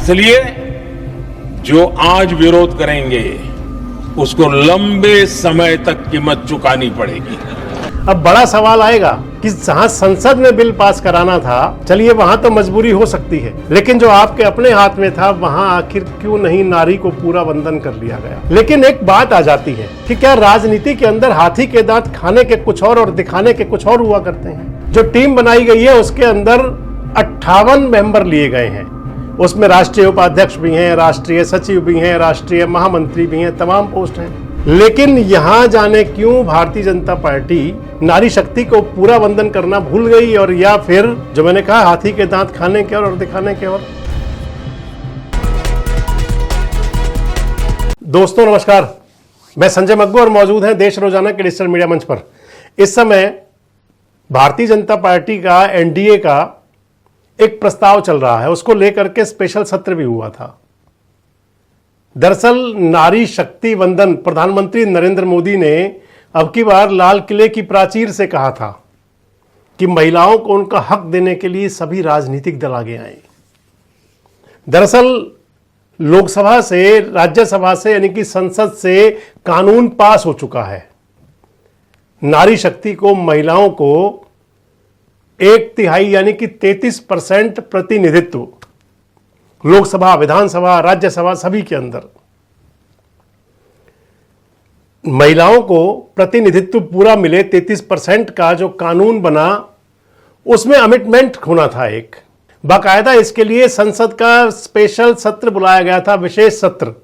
इसलिए जो आज विरोध करेंगे उसको लंबे समय तक कीमत चुकानी पड़ेगी। अब बड़ा सवाल आएगा कि जहां संसद में बिल पास कराना था, चलिए वहां तो मजबूरी हो सकती है, लेकिन जो आपके अपने हाथ में था वहां आखिर क्यों नहीं नारी को पूरा वंदन कर लिया गया। लेकिन एक बात आ जाती है कि क्या राजनीति के अंदर हाथी के दांत खाने के कुछ और दिखाने के कुछ और हुआ करते हैं। जो टीम बनाई गई है उसके अंदर 58 मेंबर लिए गए हैं। उसमें राष्ट्रीय उपाध्यक्ष भी हैं, राष्ट्रीय सचिव भी हैं, राष्ट्रीय महामंत्री भी हैं, तमाम पोस्ट हैं। लेकिन यहां जाने क्यों भारतीय जनता पार्टी नारी शक्ति को पूरा वंदन करना भूल गई, और या फिर जो मैंने कहा हाथी के दांत खाने के और दिखाने के और। दोस्तों नमस्कार, मैं संजय मग्गू और मौजूद हैं देश रोजाना के डिजिटल मीडिया मंच पर। इस समय भारतीय जनता पार्टी का एनडीए का एक प्रस्ताव चल रहा है, उसको लेकर के स्पेशल सत्र भी हुआ था। दरअसल नारी शक्ति वंदन प्रधानमंत्री नरेंद्र मोदी ने अब की बार लाल किले की प्राचीर से कहा था कि महिलाओं को उनका हक देने के लिए सभी राजनीतिक दल आगे आए। दरअसल लोकसभा से, राज्यसभा से यानी कि संसद से कानून पास हो चुका है। नारी शक्ति को, महिलाओं को 1/3 यानी कि 33% प्रतिनिधित्व लोकसभा, विधानसभा, राज्यसभा सभी के अंदर महिलाओं को प्रतिनिधित्व पूरा मिले। 33% का जो कानून बना उसमें अमिटमेंट होना था एक बाकायदा। इसके लिए संसद का स्पेशल सत्र बुलाया गया था, विशेष सत्र।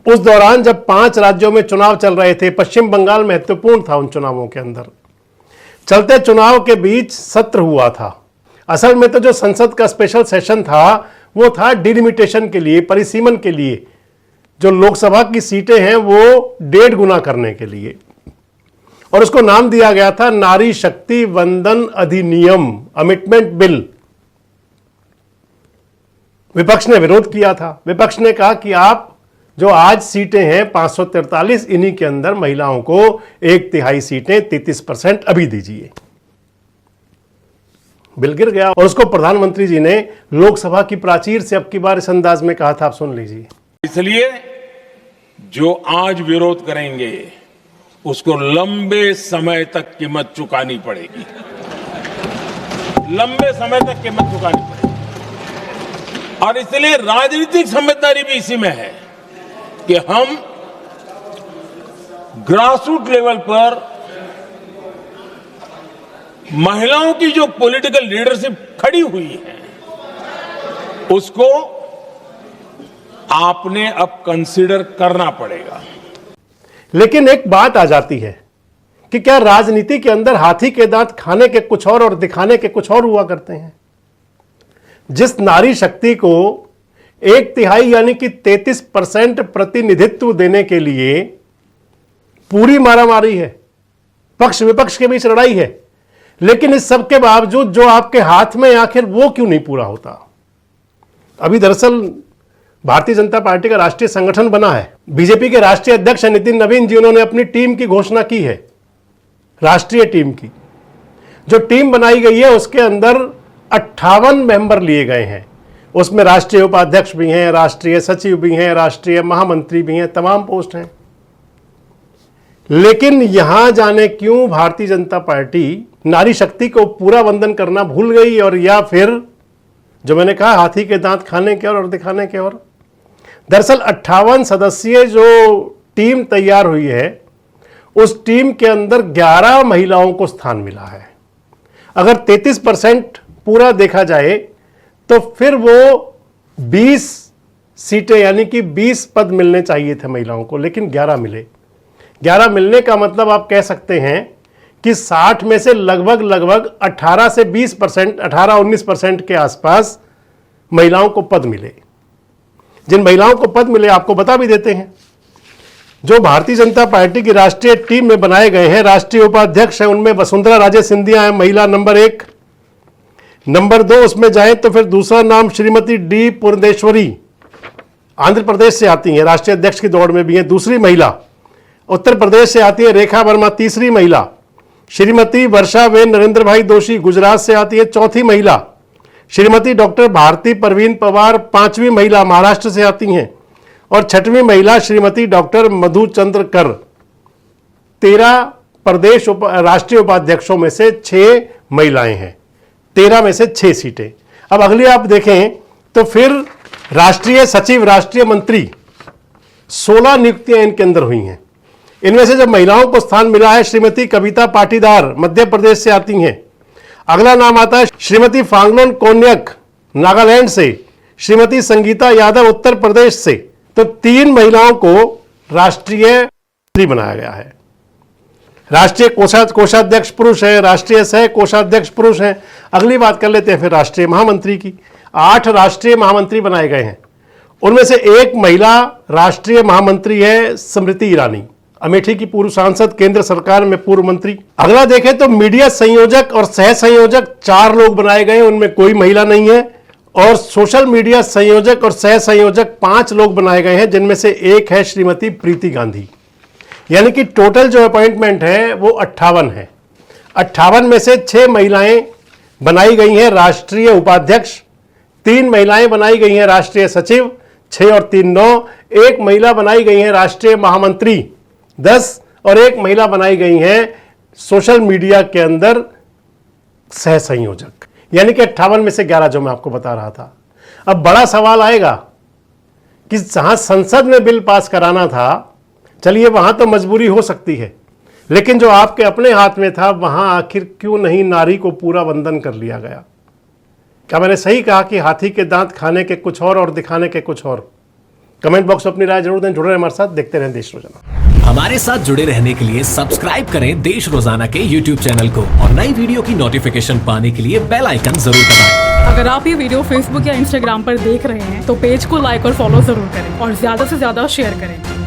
उस दौरान जब 5 राज्यों में चुनाव चल रहे थे, पश्चिम बंगाल महत्वपूर्ण था उन चुनावों के अंदर, चलते चुनाव के बीच सत्र हुआ था। असल में तो जो संसद का स्पेशल सेशन था वो था डिलिमिटेशन के लिए, परिसीमन के लिए। जो लोकसभा की सीटें हैं वो 1.5 गुना करने के लिए, और उसको नाम दिया गया था नारी शक्ति वंदन अधिनियम, अमिटमेंट बिल। विपक्ष ने विरोध किया था। विपक्ष ने कहा कि आप जो आज सीटें हैं 543, इन्हीं के अंदर महिलाओं को 1/3 सीटें 33% अभी दीजिए। बिल गिर गया और उसको प्रधानमंत्री जी ने लोकसभा की प्राचीर से अब की बार इस अंदाज में कहा था, आप सुन लीजिए। इसलिए जो आज विरोध करेंगे उसको लंबे समय तक कीमत चुकानी पड़ेगी। लंबे समय तक कीमत चुकानी पड़ेगी। और इसलिए राजनीतिक समझदारी भी इसी में है कि हम ग्रासरूट लेवल पर महिलाओं की जो पॉलिटिकल लीडरशिप खड़ी हुई है उसको आपने अब कंसीडर करना पड़ेगा। लेकिन एक बात आ जाती है कि क्या राजनीति के अंदर हाथी के दांत खाने के कुछ और दिखाने के कुछ और हुआ करते हैं। जिस नारी शक्ति को 1/3 यानी कि 33% प्रतिनिधित्व देने के लिए पूरी मारामारी है, पक्ष विपक्ष के बीच लड़ाई है, लेकिन इस सब के बावजूद जो आपके हाथ में आखिर वो क्यों नहीं पूरा होता। अभी दरअसल भारतीय जनता पार्टी का राष्ट्रीय संगठन बना है। बीजेपी के राष्ट्रीय अध्यक्ष नितिन नवीन जी, उन्होंने अपनी टीम की घोषणा की है, राष्ट्रीय टीम की। जो टीम बनाई गई है उसके अंदर 58 मेंबर लिए गए हैं। उसमें राष्ट्रीय उपाध्यक्ष भी हैं, राष्ट्रीय सचिव भी हैं, राष्ट्रीय महामंत्री भी हैं, तमाम पोस्ट हैं। लेकिन यहां जाने क्यों भारतीय जनता पार्टी नारी शक्ति को पूरा वंदन करना भूल गई, और या फिर जो मैंने कहा हाथी के दांत खाने के और दिखाने के और। दरअसल 58 सदस्यीय जो टीम तैयार हुई है उस टीम के अंदर 11 महिलाओं को स्थान मिला है। अगर 33% पूरा देखा जाए तो फिर वो 20 सीटें यानी कि 20 पद मिलने चाहिए थे महिलाओं को, लेकिन 11 मिले। 11 मिलने का मतलब आप कह सकते हैं कि 60 में से लगभग 18 से 20%, 18-19% के आसपास महिलाओं को पद मिले। जिन महिलाओं को पद मिले आपको बता भी देते हैं। जो भारतीय जनता पार्टी की राष्ट्रीय टीम में बनाए गए हैं, राष्ट्रीय उपाध्यक्ष हैं, उनमें वसुंधरा राजे सिंधिया है, महिला नंबर 1। नंबर 2 उसमें जाए तो फिर दूसरा नाम श्रीमती डी पुरंदेश्वरी, आंध्र प्रदेश से आती हैं, राष्ट्रीय अध्यक्ष की दौड़ में भी हैं, दूसरी महिला। उत्तर प्रदेश से आती है रेखा वर्मा, तीसरी महिला। श्रीमती वर्षा वेन नरेंद्र भाई दोषी, गुजरात से आती है, चौथी महिला। श्रीमती डॉक्टर भारती परवीन पवार 5वीं महिला महाराष्ट्र से आती हैं और 6वीं महिला श्रीमती डॉक्टर मधुचंद्र कर 13 प्रदेश राष्ट्रीय उपाध्यक्षों में से 6 महिलाएं हैं, 13 में से 6 सीटें। अब अगली आप देखें तो फिर राष्ट्रीय सचिव, राष्ट्रीय मंत्री 16 नियुक्तियां इनके अंदर हुई हैं। इनमें से जब महिलाओं को स्थान मिला है, श्रीमती कविता पाटीदार मध्य प्रदेश से आती हैं। अगला नाम आता है श्रीमती फांगलोन कोन्यक नागालैंड से, श्रीमती संगीता यादव उत्तर प्रदेश से। तो 3 महिलाओं को राष्ट्रीय मंत्री बनाया गया है। राष्ट्रीय कोषाध्यक्ष पुरुष है, राष्ट्रीय सह कोषाध्यक्ष पुरुष हैं। अगली बात कर लेते हैं फिर राष्ट्रीय महामंत्री की। 8 राष्ट्रीय महामंत्री बनाए गए हैं। उनमें से 1 महिला राष्ट्रीय महामंत्री है स्मृति ईरानी, अमेठी की पूर्व सांसद, केंद्र सरकार में पूर्व मंत्री। अगला देखें तो मीडिया संयोजक और सह संयोजक 4 लोग बनाए गए, उनमें कोई महिला नहीं है। और सोशल मीडिया संयोजक और सह संयोजक 5 लोग बनाए गए हैं, जिनमें से 1 है श्रीमती प्रीति गांधी। यानी कि टोटल जो अपॉइंटमेंट है वो 58 है। 58 में से 6 महिलाएं बनाई गई हैं राष्ट्रीय उपाध्यक्ष, 3 महिलाएं बनाई गई हैं राष्ट्रीय सचिव, 6 और 3 9, 1 महिला बनाई गई हैं राष्ट्रीय महामंत्री 10 और 1 महिला बनाई गई हैं सोशल मीडिया के अंदर सह संयोजक। यानी कि 58 में से 11 जो मैं आपको बता रहा था। अब बड़ा सवाल आएगा कि जहां संसद में बिल पास कराना था, चलिए वहां तो मजबूरी हो सकती है, लेकिन जो आपके अपने हाथ में था वहां आखिर क्यों नहीं नारी को पूरा वंदन कर लिया गया? क्या मैंने सही कहा कि हाथी के दांत खाने के कुछ और दिखाने के कुछ और? कमेंट बॉक्स में अपनी राय जरूर दें। जुड़े रहें हमारे साथ, देखते रहें देश रोजाना। हमारे साथ जुड़े रहने के लिए सब्सक्राइब करें देश रोजाना के YouTube चैनल को और नई वीडियो की नोटिफिकेशन पाने के लिए बेल आइकन जरूर दबाएं। अगर आप ये वीडियो फेसबुक या इंस्टाग्राम पर देख रहे हैं तो पेज को लाइक और फॉलो जरूर करें और ज्यादा से ज्यादा शेयर करें।